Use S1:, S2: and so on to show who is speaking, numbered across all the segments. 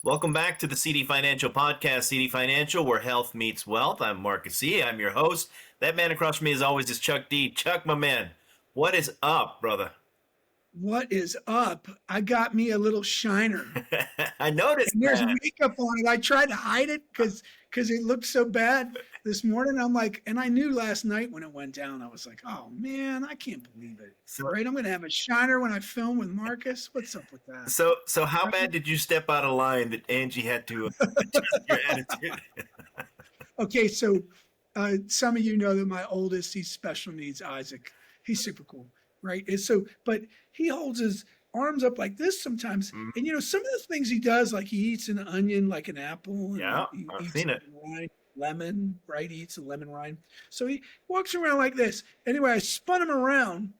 S1: Welcome back to the CD Financial Podcast, CD Financial, where health meets wealth. I'm Marcus C. I'm your host. That man across from me, as always, is Chuck D. Chuck, my man, what is up, brother?
S2: What is up? I got me a little shiner.
S1: I noticed
S2: And there's
S1: that.
S2: makeup on it. I tried to hide it because it looked so bad this morning. I'm like, and I knew last night when it went down, I was like, oh man, I can't believe it.
S1: So,
S2: Right? I'm gonna have a shiner when I film with Marcus. What's up with that?
S1: so how
S2: Right?
S1: bad did you step out of line that Angie had to adjust your attitude?
S2: Okay, so some of you know that my oldest, he's special needs, Isaac. He's super cool, right? And so, but he holds his arms up like this sometimes,
S1: Mm,
S2: and some of the things he does, like he eats an onion like an apple, and
S1: yeah,
S2: he
S1: I've
S2: eats
S1: seen it.
S2: lemon, right? He eats a lemon rind. So he walks around like this. Anyway, I spun him around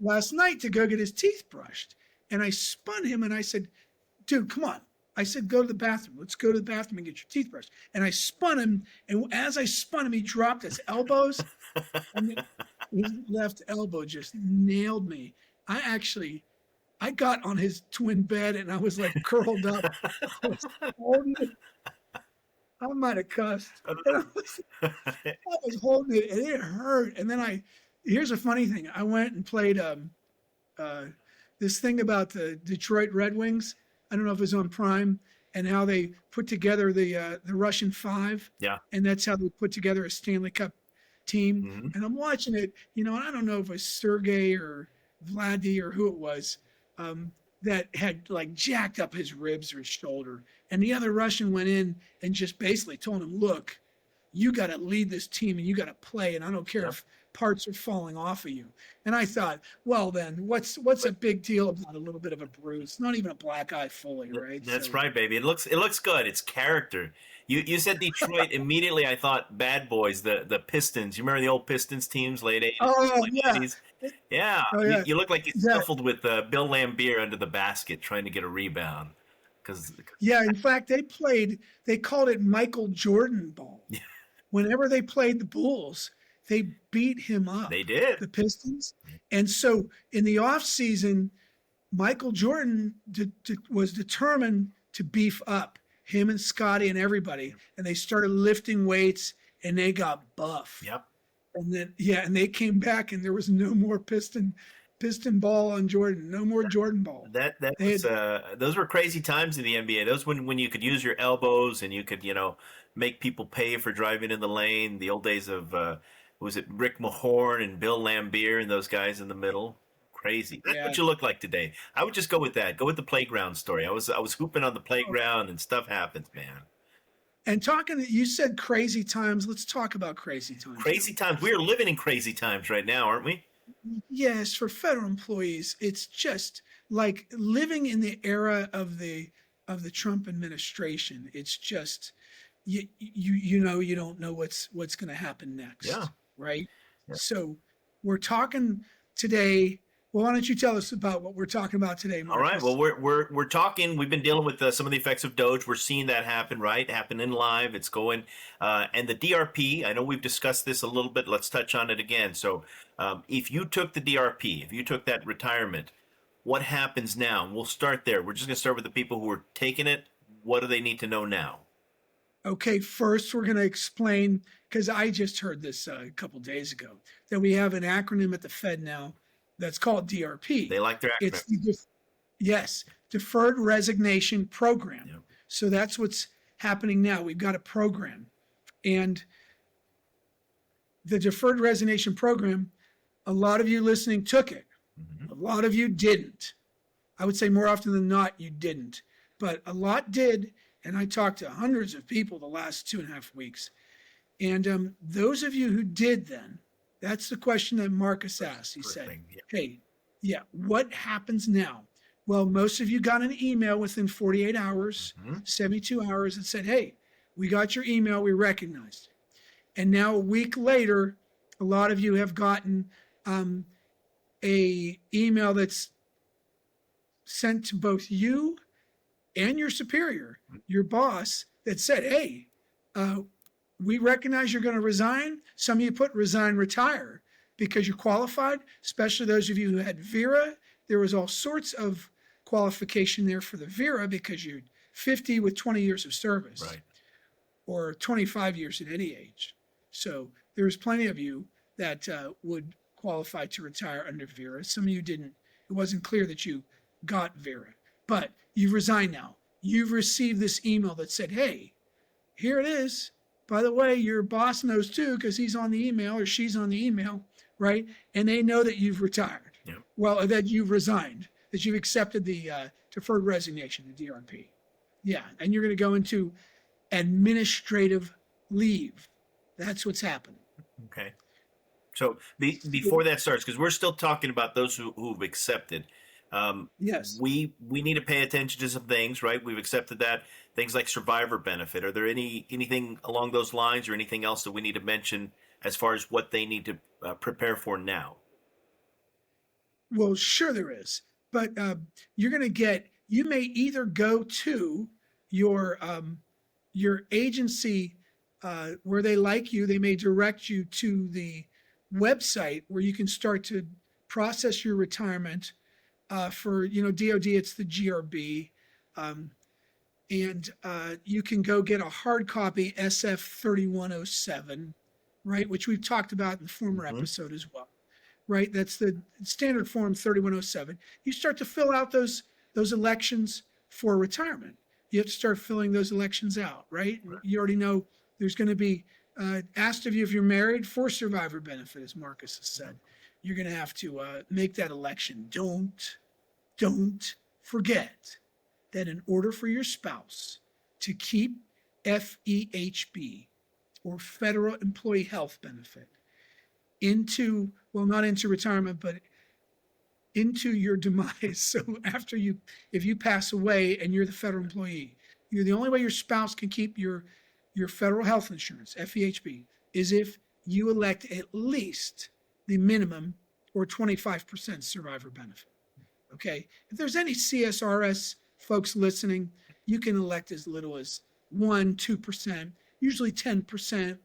S2: last night to go get his teeth brushed, and I spun him, and I said, dude, come on. I said, go to the bathroom. Let's go to the bathroom and get your teeth brushed. And I spun him, and as I spun him, he dropped his elbows, and his left elbow just nailed me. I got on his twin bed, and I was like curled up. I was holding it. I might have cussed. And I was holding it, and it hurt. And then here's a funny thing. I went and played this thing about the Detroit Red Wings. I don't know if it was on Prime, and how they put together the Russian Five,
S1: Yeah.
S2: and that's how they put together a Stanley Cup team.
S1: Mm-hmm.
S2: And I'm watching it, and I don't know if it was Sergey or Vladi or who it was that had like jacked up his ribs or his shoulder, and the other Russian went in and just basically told him, "Look, you got to lead this team and you got to play, and I don't care if parts are falling off of you." And I thought, well, then what's a big deal about a little bit of a bruise? It's not even a black eye fully, right?
S1: That's
S2: So,
S1: right, baby. It looks good. It's character. You said Detroit. Immediately I thought Bad Boys, the Pistons. You remember the old Pistons teams, late 80s,
S2: oh
S1: late
S2: yeah,
S1: 90s? Yeah.
S2: oh
S1: You,
S2: yeah,
S1: you look like you
S2: yeah,
S1: scuffled with Bill Lambier under the basket trying to get a rebound. Because
S2: yeah. In fact, they called it Michael Jordan ball. Whenever they played the Bulls, they beat him
S1: they
S2: up,
S1: did.
S2: the Pistons. And so in the off season, Michael Jordan was determined to beef up him and Scotty and everybody, and they started lifting weights and they got buff.
S1: Yep.
S2: And then and they came back and there was no more piston ball on Jordan, no more Jordan ball.
S1: That
S2: They
S1: was
S2: had
S1: those were crazy times in the NBA. Those when you could use your elbows and you could make people pay for driving in the lane. The old days of was it Rick Mahorn and Bill Lambier and those guys in the middle. Crazy. That's
S2: yeah.
S1: what you look like today. I would just go with that. Go with the playground story. I was hooping on the playground and stuff happens, man.
S2: And you said crazy times. Let's talk about crazy times now.
S1: Crazy times. We are living in crazy times right now, aren't we?
S2: Yes, for federal employees, it's just like living in the era of the Trump administration. It's just you don't know what's going to happen
S1: Yeah.
S2: next, right?
S1: Yeah.
S2: So we're talking today. Well, why don't you tell us about what we're talking about today,
S1: All right. Well,
S2: Marcus?
S1: we're talking. We've been dealing with some of the effects of Doge. We're seeing that happen, right? Happening live. It's going, and the DRP. I know we've discussed this a little bit. Let's touch on it again. So, if you took the DRP, if you took that retirement, what happens now? We'll start there. We're just going to start with the people who are taking it. What do they need to know now?
S2: Okay, first we're going to explain, because I just heard this a couple days ago, that we have an acronym at the Fed now that's called DRP.
S1: They like their
S2: It's
S1: acronym.
S2: yes, Deferred Resignation Program.
S1: Yeah.
S2: So that's what's happening now. We've got a program. And the Deferred Resignation Program, a lot of you listening took it.
S1: Mm-hmm.
S2: A lot of you didn't. I would say more often than not, you didn't. But a lot did. And I talked to hundreds of people the last 2.5 weeks. And those of you who did then, that's the question that Marcus asked. He said,
S1: Thing, yeah.
S2: hey, yeah, what happens now? Well, most of you got an email within 48 hours, 72 hours that said, hey, we got your email, we recognized it. And now a week later, a lot of you have gotten a email that's sent to both you and your superior, your boss, that said, hey, we recognize you're going to resign. Some of you put resign, retire because you're qualified, especially those of you who had VERA. There was all sorts of qualification there for the VERA because you 50 with 20 years of service,
S1: Right.
S2: or 25 years at any age. So there's plenty of you that would qualify to retire under VERA. Some of you didn't. It wasn't clear that you got VERA, but you've resigned now. You've received this email that said, hey, here it is. By the way, your boss knows too, because he's on the email or she's on the email, right? And they know that you've retired.
S1: Yeah.
S2: Well, that you've resigned, that you've accepted the deferred resignation, the DRP. Yeah. And you're going to go into administrative leave. That's what's happening.
S1: Okay. So before that starts, because we're still talking about those who've accepted.
S2: Yes.
S1: We need to pay attention to some things, right? We've accepted that. Things like survivor benefit. Are there anything along those lines, or anything else that we need to mention as far as what they need to prepare for now?
S2: Well, sure there is, but you're going to get. You may either go to your agency where they like you. They may direct you to the website where you can start to process your retirement. For DoD, it's the GRB. And you can go get a hard copy SF 3107, right, which we've talked about in the former episode as well, right? That's the standard form 3107. You start to fill out those elections for retirement. You have to start filling those elections out, right? You already know there's going to be asked of you if you're married for survivor benefit, as Marcus has said. You're going to have to make that election. Don't forget that in order for your spouse to keep FEHB, or Federal Employee Health Benefit, not into retirement, but into your demise. So if you pass away and you're the federal employee, the only way your spouse can keep your federal health insurance, FEHB, is if you elect at least the minimum or 25% survivor benefit. Okay. If there's any CSRS folks listening, you can elect as little as 1-2%, usually 10%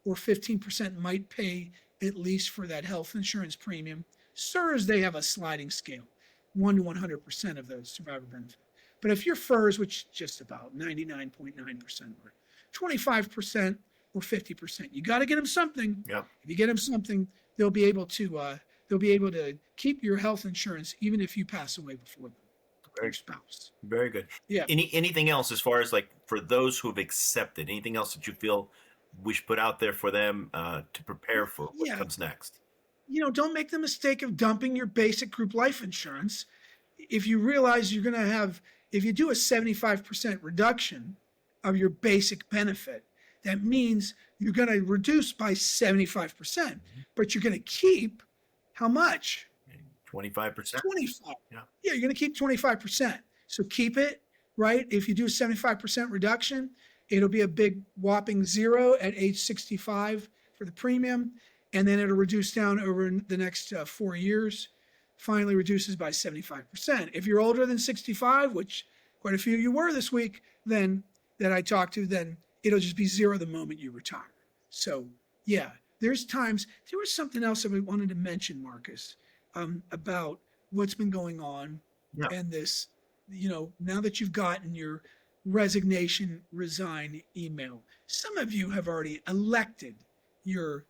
S2: or 15% might pay at least for that health insurance premium. SURS, they have a sliding scale, 1 to 100% of those survivor benefit. But if your FERS, which is just about 99.9%, or 25% or 50%, you got to get them something.
S1: Yep.
S2: If you get them something, they'll be able to keep your health insurance even if you pass away before them. Your spouse.
S1: Very good.
S2: Yeah.
S1: Anything else as far as, like, for those who have accepted? Anything else that you feel we should put out there for them to prepare for what comes next?
S2: Don't make the mistake of dumping your basic group life insurance. If you realize you're going to have, if you do a 75% reduction of your basic benefit, that means you're going to reduce by 75%, but you're going to keep how much?
S1: 25%.
S2: 25.
S1: Yeah.
S2: Yeah, you're going to keep 25%. So keep it, right? If you do a 75% reduction, it'll be a big whopping zero at age 65 for the premium, and then it'll reduce down over the next 4 years. Finally reduces by 75%. If you're older than 65, which quite a few of you were this week, then that I talked to, then it'll just be zero the moment you retire. So yeah, there's times. There was something else that we wanted to mention, Marcus, about what's been going on, and this, now that you've gotten your resign email, some of you have already elected your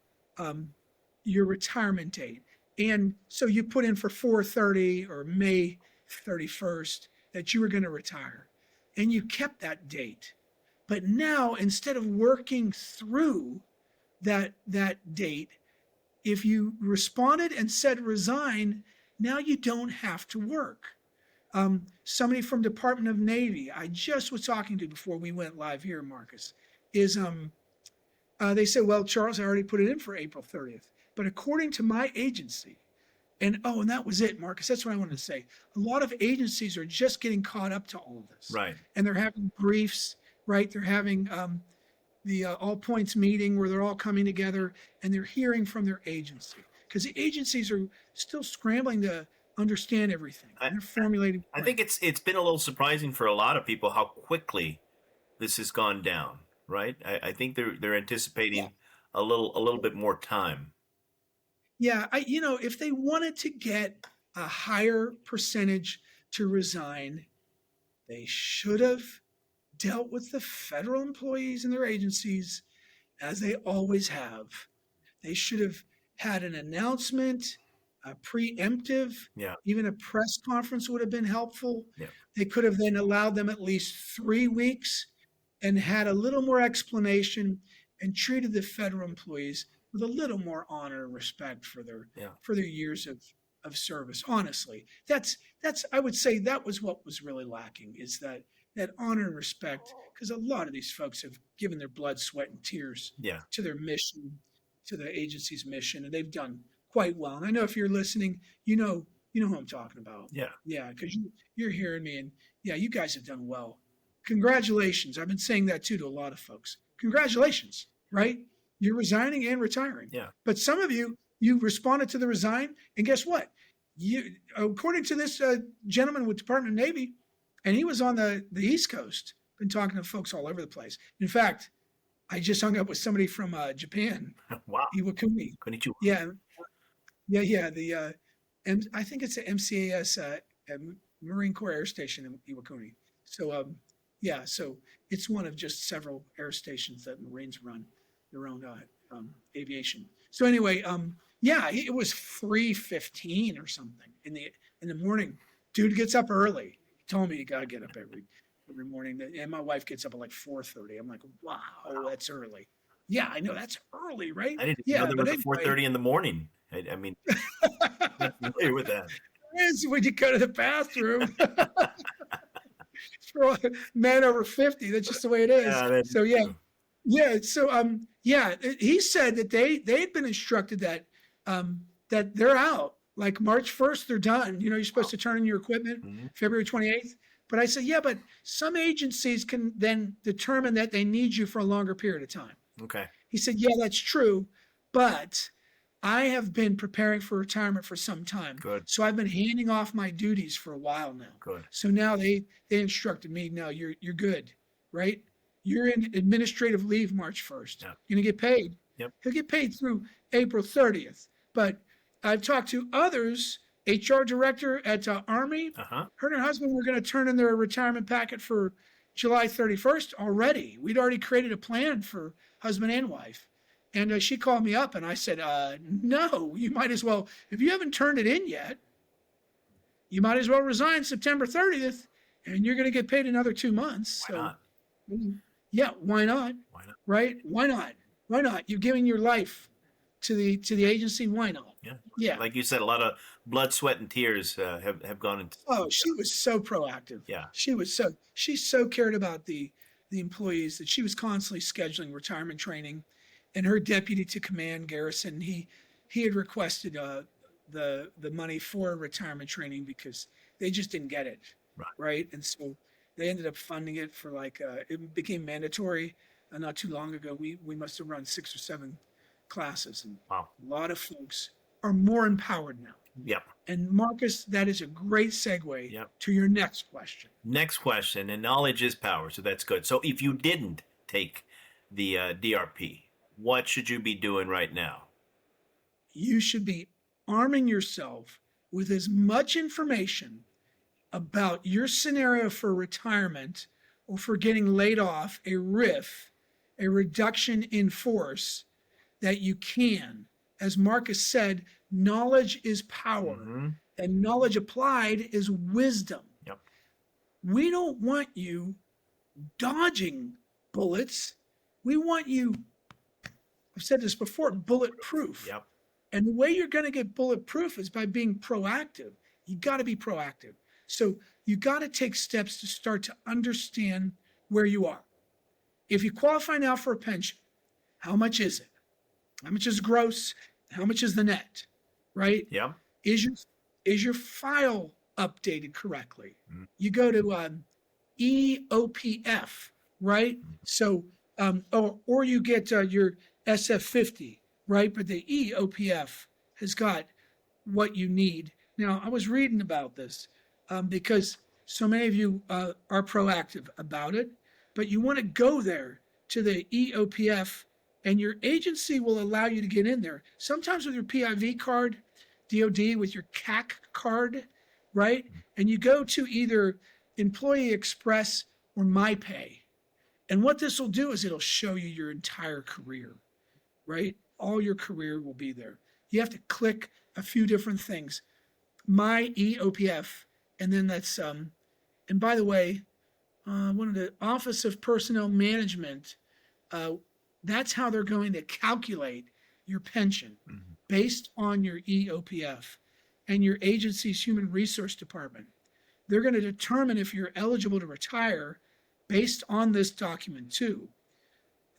S2: retirement date. And so you put in for 4/30 or May 31st that you were going to retire, and you kept that date. But now, instead of working through that date, if you responded and said resign, now you don't have to work. Somebody from Department of Navy, I just was talking to before we went live here, Marcus, is they said, well, Charles, I already put it in for April 30th. But according to my agency, and that was it, Marcus, that's what I wanted to say. A lot of agencies are just getting caught up to all of this.
S1: Right.
S2: And they're having briefs, right? They're having the all points meeting where they're all coming together and they're hearing from their agency, because the agencies are still scrambling to understand everything. They're formulating plans.
S1: I think it's been a little surprising for a lot of people how quickly this has gone down, right? I think they're anticipating a little bit more time.
S2: Yeah, if they wanted to get a higher percentage to resign, they should have dealt with the federal employees and their agencies as they always have. They should have had an announcement, a preemptive,
S1: Yeah.
S2: even a press conference would have been helpful.
S1: Yeah.
S2: They could have then allowed them at least 3 weeks and had a little more explanation and treated the federal employees with a little more honor and respect for their years of service. Honestly, that's I would say that was what was really lacking, is that honor and respect, because a lot of these folks have given their blood, sweat, and tears
S1: Yeah.
S2: to their mission, to the agency's mission, and they've done quite well. And I know if you're listening, you know who I'm talking about.
S1: Yeah.
S2: Yeah, because you're hearing me, and yeah, you guys have done well. Congratulations. I've been saying that too to a lot of folks. Congratulations, right? You're resigning and retiring.
S1: Yeah.
S2: But some of you responded to the resign, and guess what? You, according to this gentleman with Department of Navy, and he was on the East Coast, been talking to folks all over the place. In fact, I just hung up with somebody from Japan,
S1: Wow.
S2: Iwakuni.
S1: Konnichiwa.
S2: Yeah. And I think it's the MCAS Marine Corps Air Station in Iwakuni. So so it's one of just several air stations that Marines run their own aviation. So anyway, it was 3:15 or something in the morning. Dude gets up early. He told me you gotta get up every morning, and my wife gets up at like 4:30. I'm like, wow, that's early. Yeah, I know, that's early, right?
S1: I didn't
S2: Yeah,
S1: know there was
S2: but
S1: a 4:30 in the morning. I mean, I'm not familiar with that.
S2: Is when you go to the bathroom. For men over 50, that's just the way it is. He said that they'd been instructed that that they're out. Like March 1st, they're done. You're supposed to turn in your equipment February 28th. But I said, yeah, but some agencies can then determine that they need you for a longer period of time.
S1: Okay.
S2: He said, yeah, that's true, but I have been preparing for retirement for some time.
S1: Good.
S2: So I've been handing off my duties for a while now.
S1: Good.
S2: So now they instructed me, no, you're good, right? You're in administrative leave March 1st.
S1: Yeah.
S2: You're going to get paid.
S1: Yep.
S2: He'll get paid through April 30th. But I've talked to others, HR director at Army.
S1: Uh-huh.
S2: Her and her husband were going to turn in their retirement packet for July 31st already. We'd already created a plan for husband and wife. And she called me up and I said, no, you might as well, if you haven't turned it in yet, you might as well resign September 30th and you're going to get paid another 2 months.
S1: Why not?
S2: Yeah, why not?
S1: Why not?
S2: Right? Why not? Why not? You're giving your life to the agency. Why not?
S1: Yeah.
S2: Yeah.
S1: Like you said, a lot of blood, sweat, and tears have gone into.
S2: Oh, she was so proactive.
S1: Yeah.
S2: She so cared about the employees that she was constantly scheduling retirement training. And her deputy to command, Garrison, he had requested the money for retirement training because they just didn't get it. Right. And so they ended up funding it for it became mandatory not too long ago. We must have run 6 or 7 classes. And
S1: wow.
S2: A lot of folks are more empowered now.
S1: Yep.
S2: And Marcus, that is a great segue to your next question.
S1: Next question, and knowledge is power, so that's good. So if you didn't take the DRP, what should you be doing right now?
S2: You should be arming yourself with as much information about your scenario for retirement or for getting laid off, a RIF, a reduction in force, that you can. As Marcus said, knowledge is power, and knowledge applied is wisdom.
S1: Yep.
S2: We don't want you dodging bullets. We want you, I've said this before, bulletproof.
S1: Yep.
S2: And the way you're going to get bulletproof is by being proactive. You got to be proactive. So you got to take steps to start to understand where you are. If you qualify now for a pension, how much is it? How much is gross? How much is the net? Right?
S1: Yeah.
S2: Is your file updated correctly? You go to EOPF, right? So or you get your SF50, right? But the EOPF has got what you need. Now, I was reading about this because so many of you are proactive about it, but you want to go there to the EOPF, and your agency will allow you to get in there. Sometimes with your PIV card, DOD with your CAC card, right? And you go to either Employee Express or MyPay, And what this will do is it'll show you your entire career, right? All your career will be there. You have to click a few different things. My EOPF, and then that's and by the way, one of the Office of Personnel Management, uh, that's how they're going to calculate your pension based on your EOPF and your agency's human resource department. They're going to determine if you're eligible to retire based on this document too,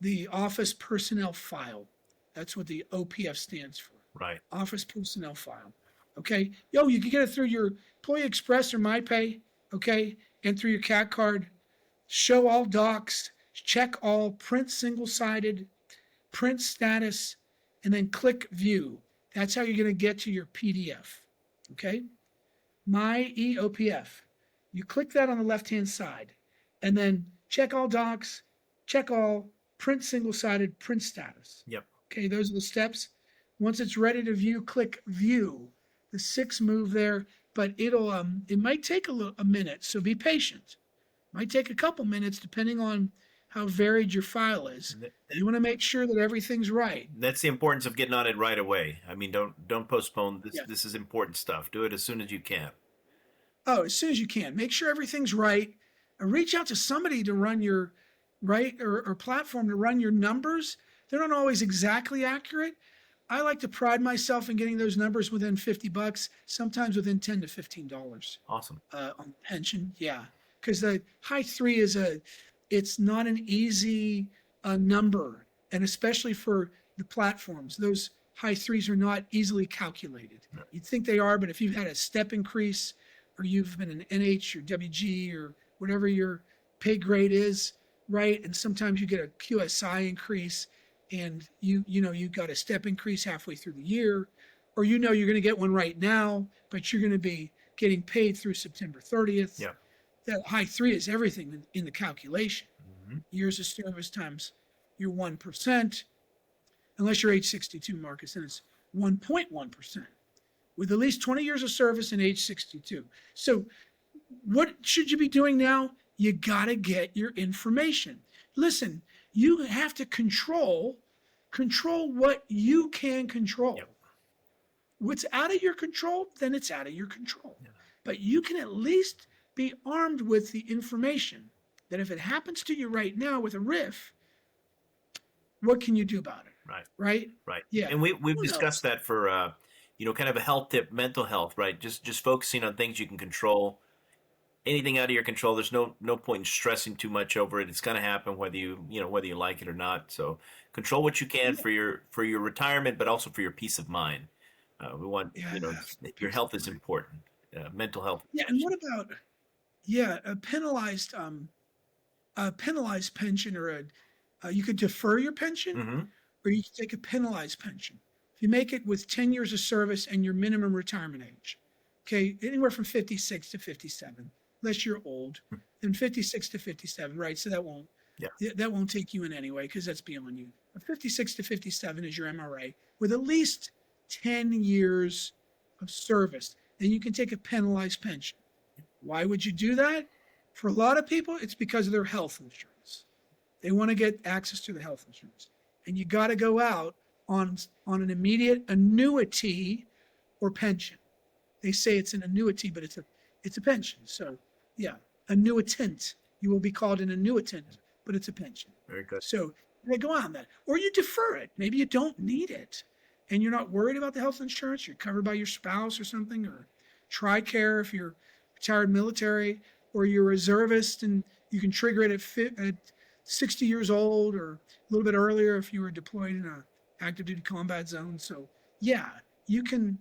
S2: the Office Personnel File. That's what the OPF stands for.
S1: Right.
S2: Office Personnel File. Okay. Yo, you can get it through your Employee Express or MyPay. Okay. And through your CAT card. Show all docs. Check all. Print single-sided. Print status. And then click View. That's how you're going to get to your PDF. Okay. My EOPF. You click that on the left-hand side. And then check all docs. Check all. Print single-sided. Print status.
S1: Yep.
S2: Okay, those are the steps. Once it's ready to view, click View. The 6 move there, but it might take a minute, so be patient. Might take a couple minutes depending on how varied your file is. You want to make sure that everything's right.
S1: That's the importance of getting on it right away. I mean, don't postpone this.
S2: Yeah.
S1: This is important stuff. Do it as soon as you can.
S2: Oh, as soon as you can. Make sure everything's right. Reach out to somebody to run your or platform to run your numbers. They're not always exactly accurate. I like to pride myself in getting those numbers within $50, sometimes within $10 to $15.
S1: Awesome.
S2: On pension, yeah, because the high 3 it's not an easy number, and especially for the platforms, those high 3s are not easily calculated.
S1: No.
S2: You'd think they are, but if you've had a step increase, or you've been an NH or WG or whatever your pay grade is, right, and sometimes you get a QSI increase. And you got a step increase halfway through the year, or you're going to get one right now, but you're going to be getting paid through September 30th.
S1: Yeah.
S2: That high 3 is everything in the calculation.
S1: Mm-hmm.
S2: Years of service times your 1%, unless you're age 62, Marcus, then it's 1.1%, with at least 20 years of service and age 62. So what should you be doing now? You got to get your information. Listen, you have to control what you can control.
S1: Yep.
S2: What's out of your control, then it's out of your control.
S1: Yeah.
S2: But you can at least be armed with the information that if it happens to you right now with a riff, what can you do about it?
S1: Right.
S2: Right?
S1: Right.
S2: Yeah.
S1: And we've discussed that for kind of a health tip, mental health, right? Just focusing on things you can control. Anything out of your control, there's no point in stressing too much over it. It's going to happen whether you like it or not. So control what you can for your retirement, but also for your peace of mind. We want your health is important. Mental health.
S2: Yeah, and what about a penalized pension, or you could defer your pension,
S1: Mm-hmm.
S2: or you could take a penalized pension. If you make it with 10 years of service and your minimum retirement age, okay, anywhere from 56 to 57. Unless you're old, then 56 to 57, right? So that won't take you in anyway, because that's beyond you. But 56 to 57 is your MRA with at least 10 years of service. Then you can take a penalized pension. Why would you do that? For a lot of people, it's because of their health insurance. They want to get access to the health insurance. And you got to go out on an immediate annuity or pension. They say it's an annuity, but it's a pension. So, yeah, annuitant. You will be called an annuitant, but it's a pension.
S1: Very good.
S2: So they go on that. Or you defer it. Maybe you don't need it, and you're not worried about the health insurance. You're covered by your spouse or something, or TRICARE if you're retired military, or you're a reservist, and you can trigger it at 60 years old, or a little bit earlier if you were deployed in a active duty combat zone. So, yeah, you can.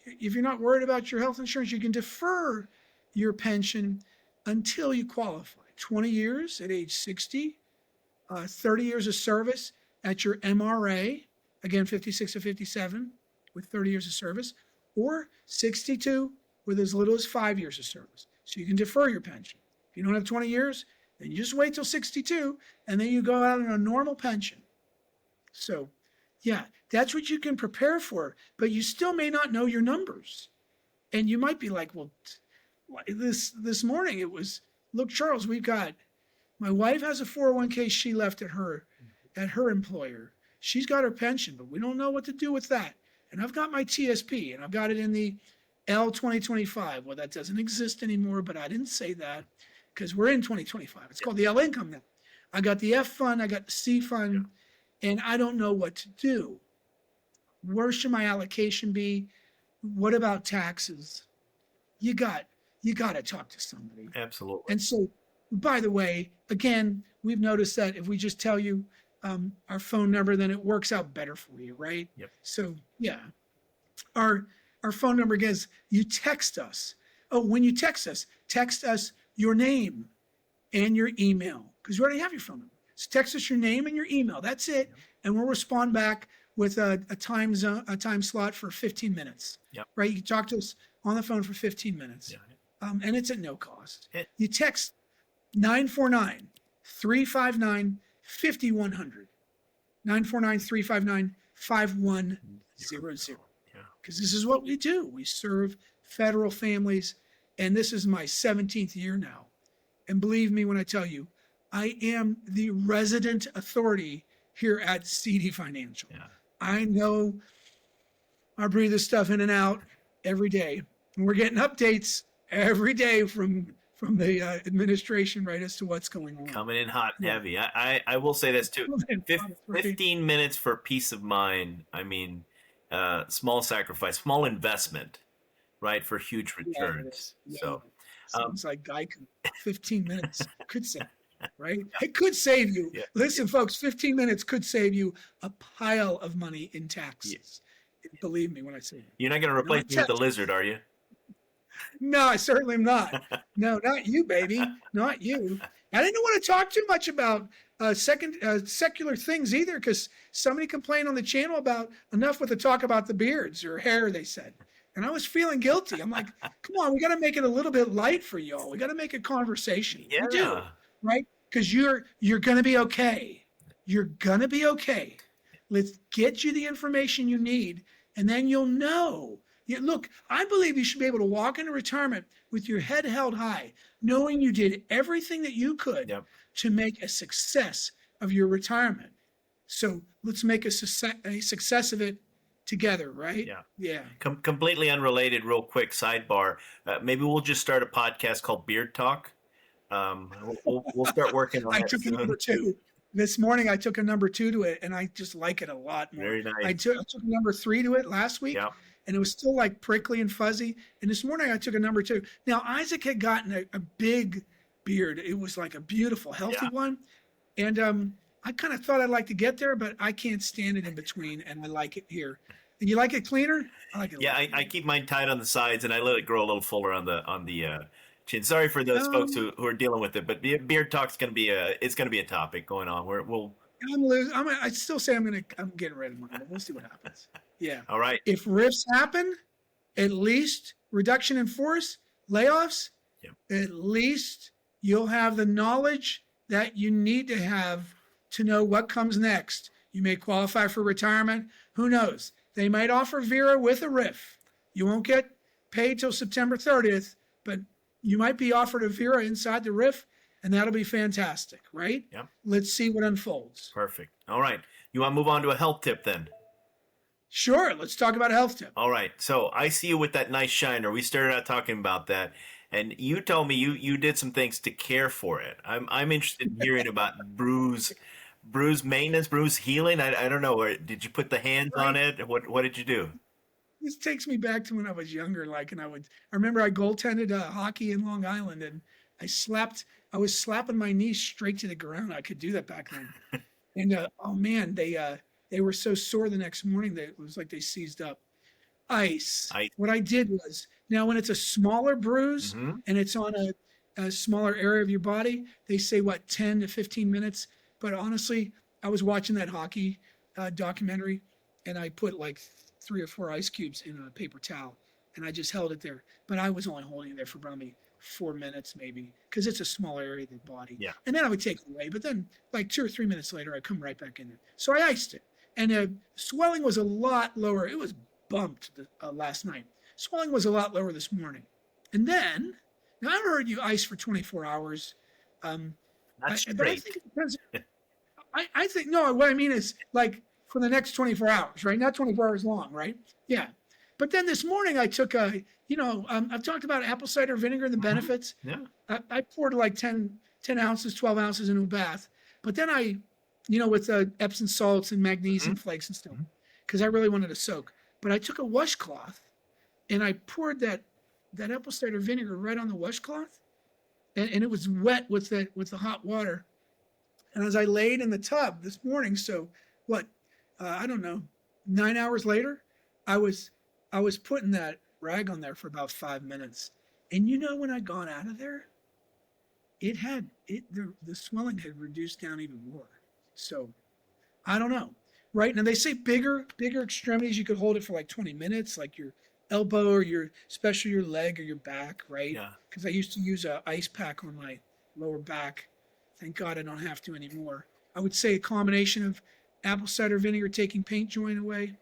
S2: If you're not worried about your health insurance, you can defer your pension until you qualify. 20 years at age 60, 30 years of service at your MRA, again, 56 to 57 with 30 years of service, or 62 with as little as 5 years of service. So you can defer your pension. If you don't have 20 years, then you just wait till 62, and then you go out on a normal pension. So, yeah, that's what you can prepare for, but you still may not know your numbers. And you might be like, well, this morning it was, look, Charles, we've got My wife has a 401k she left at her employer. She's got her pension, but we don't know what to do with that. And I've got my TSP, and I've got it in the L 2025. Well, that doesn't exist anymore, but I didn't say that because we're in 2025. It's called the L income now. I got the F fund, I got the C fund, and I don't know what to do. Where should my allocation be? What about taxes? You got to talk to somebody.
S1: Absolutely.
S2: And so, by the way, again, we've noticed that if we just tell you our phone number, then it works out better for you, right?
S1: Yep.
S2: So yeah, our phone number is, you text us. Oh, when you text us your name and your email, because you already have your phone number. So text us your name and your email. That's it, and we'll respond back with a time slot for 15 minutes.
S1: Yep.
S2: Right? You can talk to us on the phone for 15 minutes.
S1: Yeah.
S2: And it's at no cost.
S1: It-
S2: You text 949-359-5100. 949-359-5100.
S1: Yeah.
S2: Because this is what we do. We serve federal families, and this is my 17th year now. And believe me when I tell you, I am the resident authority here at CD Financial.
S1: Yeah.
S2: I know I breathe this stuff in and out every day. And we're getting updates every day from the administration, right, as to what's going on.
S1: Coming in hot and heavy. I will say this too. 15 minutes for peace of mind. I mean, small sacrifice, small investment, right, for huge returns.
S2: Yeah.
S1: So
S2: sounds like Geico. 15 minutes could save, right? It could save you.
S1: Yeah.
S2: Listen, folks, 15 minutes could save you a pile of money in taxes. Believe me when I say that.
S1: You're not going to replace me with the lizard, are you?
S2: No, I certainly am not. No, not you, baby. Not you. I didn't want to talk too much about secular things either, because somebody complained on the channel about enough with the talk about the beards or hair, they said. And I was feeling guilty. I'm like, come on, we got to make it a little bit light for y'all. We got to make it conversation.
S1: Yeah.
S2: We do, right? Because you're going to be okay. You're going to be okay. Let's get you the information you need, and then you'll know. Look, I believe you should be able to walk into retirement with your head held high, knowing you did everything that you could to make a success of your retirement. So let's make a success of it together, right? Yeah.
S1: Completely unrelated, real quick sidebar. Maybe we'll just start a podcast called Beard Talk. We'll start working on it.
S2: I took a number 2. This morning I took a number 2 to it, and I just like it a lot more.
S1: Very nice.
S2: I took a number 3 to it last week.
S1: Yeah.
S2: And it was still like prickly and fuzzy. And this morning I took a number 2. Now, Isaac had gotten a big beard. It was like a beautiful, healthy one. And I kind of thought I'd like to get there, but I can't stand it in between. And I like it here. And you like it cleaner? I like it.
S1: Yeah, I keep mine tight on the sides, and I let it grow a little fuller on the chin. Sorry for those folks who are dealing with it, but Beard Talk's going to be a topic going on.
S2: I still say I'm getting rid of mine. But we'll see what happens. Yeah.
S1: All right.
S2: If rifts happen, at least reduction in force, layoffs, at least you'll have the knowledge that you need to have to know what comes next. You may qualify for retirement. Who knows? They might offer Vera with a RIF. You won't get paid till September 30th, but you might be offered a Vera inside the RIF, and that'll be fantastic, right?
S1: Yep.
S2: Let's see what unfolds.
S1: Perfect. All right. You want to move on to a health tip then?
S2: Sure. Let's talk about a health tip.
S1: All right. So I see you with that nice shiner. We started out talking about that, and you told me you did some things to care for it. I'm interested in hearing about bruise maintenance, bruise healing. I don't know. Did you put the hands on it? What did you do?
S2: This takes me back to when I was younger. I remember I goaltended hockey in Long Island, and I was slapping my knees straight to the ground. I could do that back then. And oh man, they were so sore the next morning that it was like they seized up. Ice. What I did was, now when it's a smaller bruise and it's on a smaller area of your body, they say 10 to 15 minutes. But honestly, I was watching that hockey documentary, and I put like 3 or 4 ice cubes in a paper towel, and I just held it there. But I was only holding it there for probably 4 minutes maybe, because it's a small area of the body. Yeah. And then I would take it away. But then like 2 or 3 minutes later, I'd come right back in there. So I iced it. And swelling was a lot lower. It was bumped last night. Swelling was a lot lower this morning. And then, now I've heard you ice for 24 hours.
S1: That's
S2: But I
S1: straight.
S2: think it depends. I think, no, what I mean is like for the next 24 hours, right? Not 24 hours long, right? Yeah. But then this morning I took I've talked about apple cider vinegar and the
S1: Mhm.
S2: benefits.
S1: Yeah.
S2: I poured like 10 ounces, 12 ounces into a bath. But then with Epsom salts and
S1: Mhm.
S2: magnesium flakes and stuff,
S1: Mhm.
S2: because I really wanted to soak. But I took a washcloth and I poured that apple cider vinegar right on the washcloth, and it was wet with the hot water. And as I laid in the tub this morning, so what? I don't know. 9 hours later, I was I was putting that rag on there for about 5 minutes, and when I got out of there, the swelling had reduced down even more. So I don't know. Right now they say bigger extremities you could hold it for like 20 minutes, like your elbow or especially your leg or your back, right?
S1: Yeah.
S2: Because I used to use a ice pack on my lower back. Thank God I don't have to anymore. I would say a combination of apple cider vinegar taking paint joint away.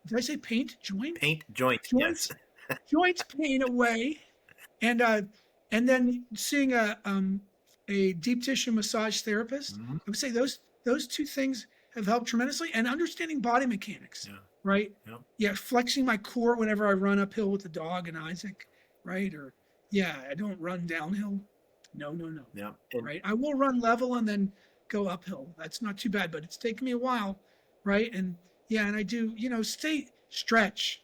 S2: Did I say paint joint?
S1: Paint joint. Yes.
S2: Joints, joints pain away, and then seeing a deep tissue massage therapist.
S1: Mhm.
S2: I would say those two things have helped tremendously, and understanding body mechanics,
S1: Yeah.
S2: right?
S1: Yeah.
S2: Yeah, flexing my core whenever I run uphill with the dog and Isaac, right? Or yeah, I don't run downhill. No, no, no.
S1: Yeah. And
S2: Right? I will run level and then go uphill. That's not too bad, but it's taken me a while, right? And yeah, and I do, stay stretch,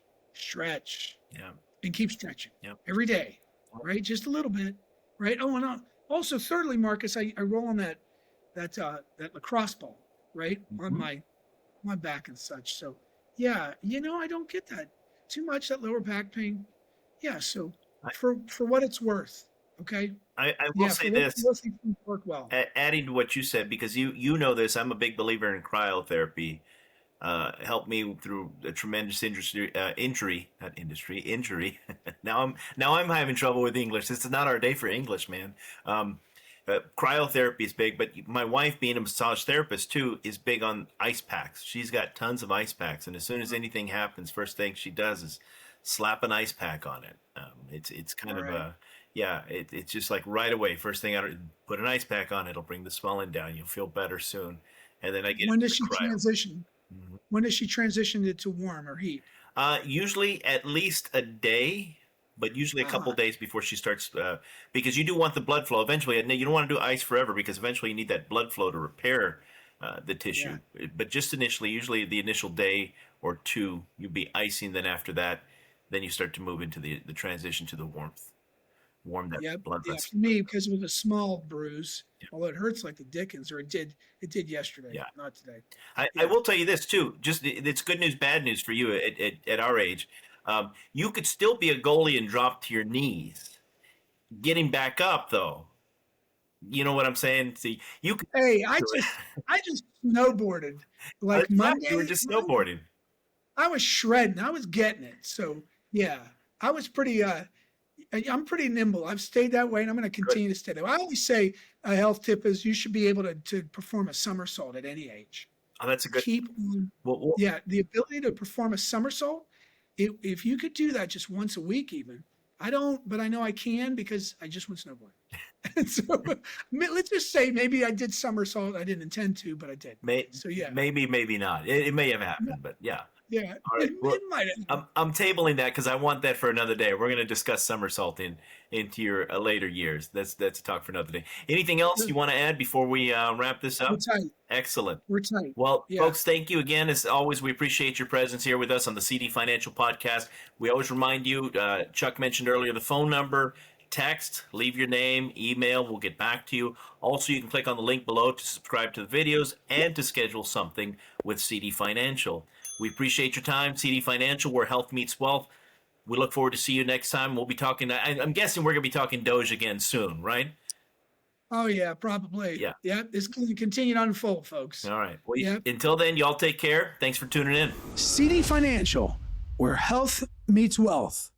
S1: yeah.
S2: and keep stretching
S1: Yeah.
S2: every day, right? Just a little bit, right? Oh, and also, thirdly, Marcus, I roll on that lacrosse ball, right, on
S1: Mhm.
S2: my back and such. So, yeah, I don't get that too much, that lower back pain. Yeah, so
S1: I,
S2: for what it's worth, okay,
S1: I will
S2: yeah,
S1: say
S2: for what it's
S1: this,
S2: worth, it can work well.
S1: adding to what you said, because you know this, I'm a big believer in cryotherapy. Helped me through a tremendous injury. Now I'm having trouble with English. This is not our day for English, man. Um, Cryotherapy is big, but my wife, being a massage therapist too, is big on ice packs. She's got tons of ice packs, and as soon as anything happens, first thing she does is slap an ice pack on it. It's
S2: All
S1: kind of
S2: right.
S1: a yeah. It's just like right away. First thing out, put an ice pack on. It'll bring the swelling down. You'll feel better soon. And then I get
S2: When
S1: into
S2: does
S1: the
S2: she
S1: cryo.
S2: transition?
S1: Mhm.
S2: When does she transition it to warm or heat?
S1: Usually at least a day, but usually a couple
S2: Ah,
S1: days before she starts, because you do want the blood flow eventually. And you don't want to do ice forever because eventually you need that blood flow to repair the
S2: yeah.
S1: tissue. But just initially, usually the initial day or two, you'll be icing. Then after that, then you start to move into the transition to the warmth, warm that
S2: Yep.
S1: blood
S2: Yeah.
S1: vessel.
S2: For me, because it was a small bruise, although it hurts like the dickens, or it did yesterday,
S1: Yeah.
S2: not today.
S1: I
S2: Yeah.
S1: will tell you this too. Just it's good news, bad news for you at our age. You could still be a goalie and drop to your knees. Getting back up, though, you know what I'm saying? See, you could
S2: Hey, I
S1: do it.
S2: just I just snowboarded like
S1: Yeah, you were
S2: Monday.
S1: just snowboarding.
S2: I was shredding. I was getting it. So yeah, I was pretty. I'm pretty nimble. I've stayed that way, and I'm going to
S1: Good.
S2: continue to stay that way. I always say a health tip is you should be able to perform a somersault at any age.
S1: Oh, that's a good.
S2: Keep on,
S1: Well,
S2: yeah, the ability to perform a somersault. If you could do that just once a week, even I don't, but I know I can because I just went snowboarding. And so let's just say maybe I did somersault. I didn't intend to, but I did. So yeah,
S1: maybe not. It may have happened, but yeah.
S2: yeah,
S1: All right.
S2: it
S1: Well,
S2: might have.
S1: I'm tabling that because I want that for another day. We're going to discuss somersaulting into your later years. That's a talk for another day. Anything else you want to add before we wrap this
S2: We're
S1: up?
S2: tight.
S1: Excellent.
S2: We're tight.
S1: Well,
S2: Yeah.
S1: folks, thank you again. As always, we appreciate your presence here with us on the CD Financial Podcast. We always remind you, Chuck mentioned earlier, the phone number, text, leave your name, email, we'll get back to you. Also, you can click on the link below to subscribe to the videos and to schedule something with CD Financial. We appreciate your time, CD Financial, where health meets wealth. We look forward to see you next time. We'll be talking, I'm guessing we're going to be talking Doge again soon, right?
S2: Oh yeah, probably.
S1: Yeah.
S2: Yeah, it's going to continue to unfold, folks.
S1: All right. Well,
S2: Yeah.
S1: until then, y'all take care. Thanks for tuning in.
S2: CD Financial, where health meets wealth.